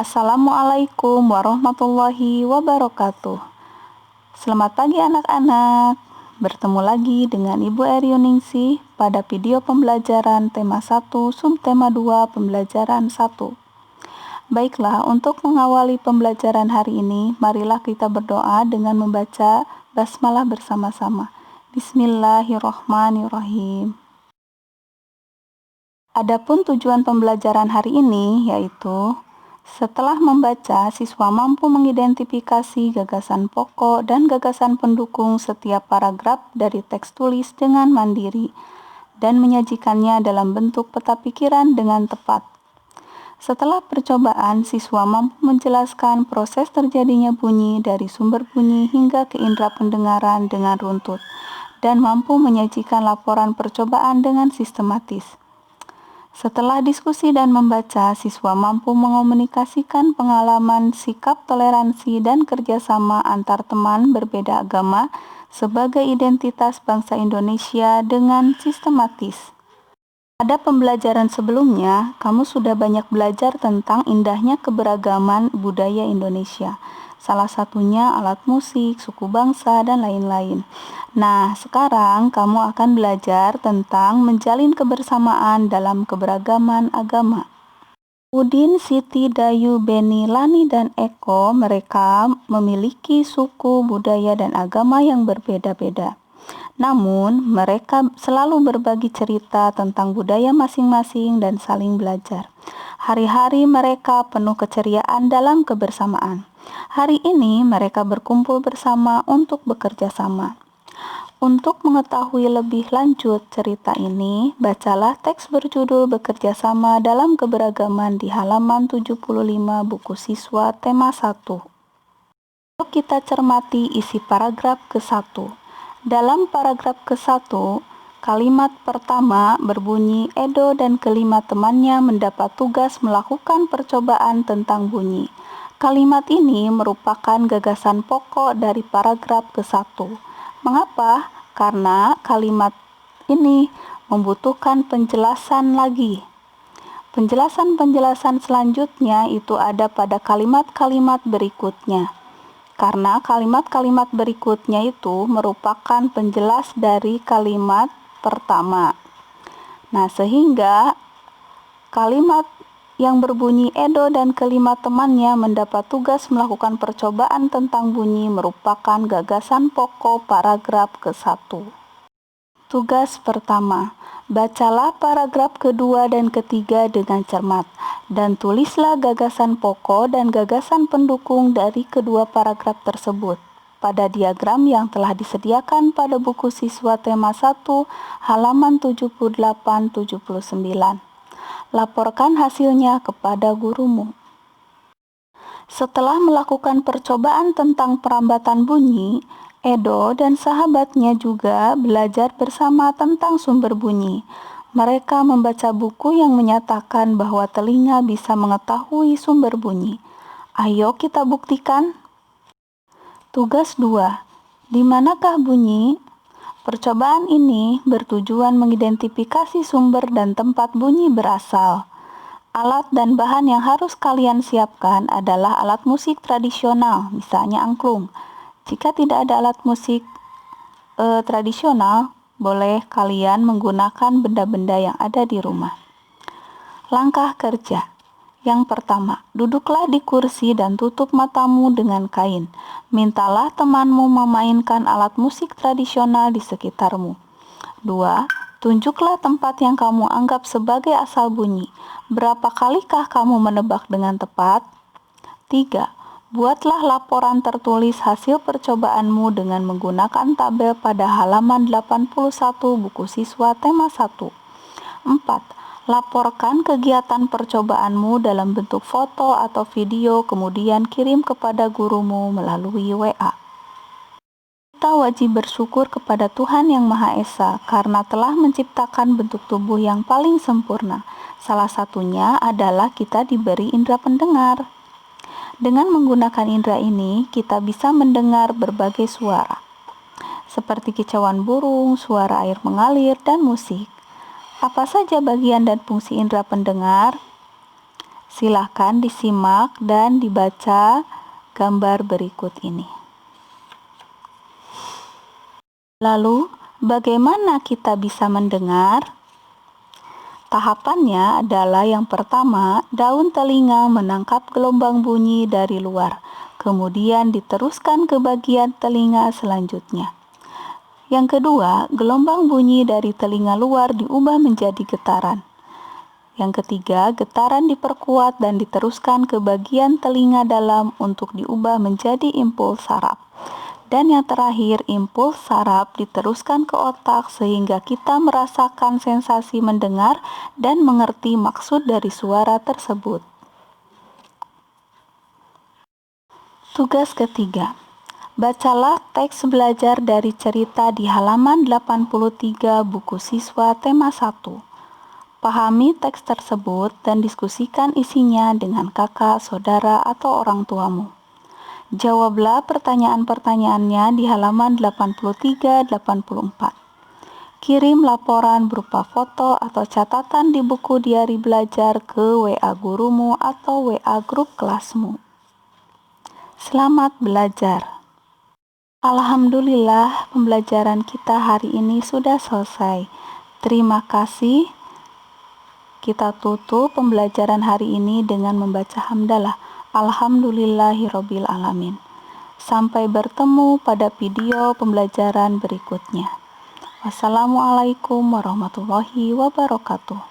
Assalamualaikum warahmatullahi wabarakatuh. Selamat pagi anak-anak. Bertemu lagi dengan Ibu Eryuningsih pada video pembelajaran tema 1 subtema 2 pembelajaran 1. Baiklah, untuk mengawali pembelajaran hari ini, marilah kita berdoa dengan membaca basmalah bersama-sama. Bismillahirrahmanirrahim. Adapun tujuan pembelajaran hari ini yaitu setelah membaca, siswa mampu mengidentifikasi gagasan pokok dan gagasan pendukung setiap paragraf dari teks tulis dengan mandiri dan menyajikannya dalam bentuk peta pikiran dengan tepat. Setelah percobaan, siswa mampu menjelaskan proses terjadinya bunyi dari sumber bunyi hingga ke indera pendengaran dengan runtut dan mampu menyajikan laporan percobaan dengan sistematis. Setelah diskusi dan membaca, siswa mampu mengomunikasikan pengalaman, sikap toleransi, dan kerjasama antar teman berbeda agama sebagai identitas bangsa Indonesia dengan sistematis. Pada pembelajaran sebelumnya, kamu sudah banyak belajar tentang indahnya keberagaman budaya Indonesia. Salah satunya alat musik, suku bangsa, dan lain-lain. Nah, sekarang kamu akan belajar tentang menjalin kebersamaan dalam keberagaman agama. Udin, Siti, Dayu, Beni, Lani, dan Eko, mereka memiliki suku, budaya, dan agama yang berbeda-beda. Namun, mereka selalu berbagi cerita tentang budaya masing-masing dan saling belajar. Hari-hari mereka penuh keceriaan dalam kebersamaan. Hari ini mereka berkumpul bersama untuk bekerja sama. Untuk mengetahui lebih lanjut cerita ini, bacalah teks berjudul Bekerja Sama dalam Keberagaman di halaman 75 buku siswa tema 1. Yuk kita cermati isi paragraf ke-1. Dalam paragraf ke-1, kalimat pertama berbunyi Edo dan kelima temannya mendapat tugas melakukan percobaan tentang bunyi. Kalimat ini merupakan gagasan pokok dari paragraf ke-1. Mengapa? Karena kalimat ini membutuhkan penjelasan lagi. Penjelasan-penjelasan selanjutnya itu ada pada kalimat-kalimat berikutnya. Karena kalimat-kalimat berikutnya itu merupakan penjelas dari kalimat pertama. Nah, sehingga kalimat yang berbunyi Edo dan kelima temannya mendapat tugas melakukan percobaan tentang bunyi merupakan gagasan pokok paragraf ke-1. Tugas pertama, bacalah paragraf kedua dan ketiga dengan cermat, dan tulislah gagasan pokok dan gagasan pendukung dari kedua paragraf tersebut pada diagram yang telah disediakan pada buku siswa tema 1 halaman 78-79. Laporkan hasilnya kepada gurumu. Setelah melakukan percobaan tentang perambatan bunyi, Edo dan sahabatnya juga belajar bersama tentang sumber bunyi. Mereka membaca buku yang menyatakan bahwa telinga bisa mengetahui sumber bunyi. Ayo kita buktikan. Tugas 2. Di manakah bunyi? Percobaan ini bertujuan mengidentifikasi sumber dan tempat bunyi berasal. Alat dan bahan yang harus kalian siapkan adalah alat musik tradisional, misalnya angklung. Jika tidak ada alat musik tradisional, boleh kalian menggunakan benda-benda yang ada di rumah. Langkah kerja. Yang pertama, duduklah di kursi dan tutup matamu dengan kain. Mintalah temanmu memainkan alat musik tradisional di sekitarmu. 2. Tunjuklah tempat yang kamu anggap sebagai asal bunyi. Berapa kalikah kamu menebak dengan tepat? 3. Buatlah laporan tertulis hasil percobaanmu dengan menggunakan tabel pada halaman 81 buku siswa tema 1. 4. Laporkan kegiatan percobaanmu dalam bentuk foto atau video, kemudian kirim kepada gurumu melalui WA. Kita wajib bersyukur kepada Tuhan Yang Maha Esa karena telah menciptakan bentuk tubuh yang paling sempurna. Salah satunya adalah kita diberi indera pendengar. Dengan menggunakan indera ini, kita bisa mendengar berbagai suara, seperti kicauan burung, suara air mengalir, dan musik. Apa saja bagian dan fungsi indera pendengar? Silahkan disimak dan dibaca gambar berikut ini. Lalu, bagaimana kita bisa mendengar? Tahapannya adalah yang pertama, daun telinga menangkap gelombang bunyi dari luar, kemudian diteruskan ke bagian telinga selanjutnya. Yang kedua, gelombang bunyi dari telinga luar diubah menjadi getaran. Yang ketiga, getaran diperkuat dan diteruskan ke bagian telinga dalam untuk diubah menjadi impuls saraf. Dan yang terakhir, impuls saraf diteruskan ke otak sehingga kita merasakan sensasi mendengar dan mengerti maksud dari suara tersebut. Tugas ketiga. Bacalah teks belajar dari cerita di halaman 83 buku siswa tema 1. Pahami teks tersebut dan diskusikan isinya dengan kakak, saudara, atau orang tuamu. Jawablah pertanyaan-pertanyaannya di halaman 83-84. Kirim laporan berupa foto atau catatan di buku diari belajar ke WA gurumu atau WA grup kelasmu. Selamat belajar. Alhamdulillah, pembelajaran kita hari ini sudah selesai. Terima kasih. Kita tutup pembelajaran hari ini dengan membaca hamdalah. Alhamdulillahirabbil alamin. Sampai bertemu pada video pembelajaran berikutnya. Wassalamualaikum warahmatullahi wabarakatuh.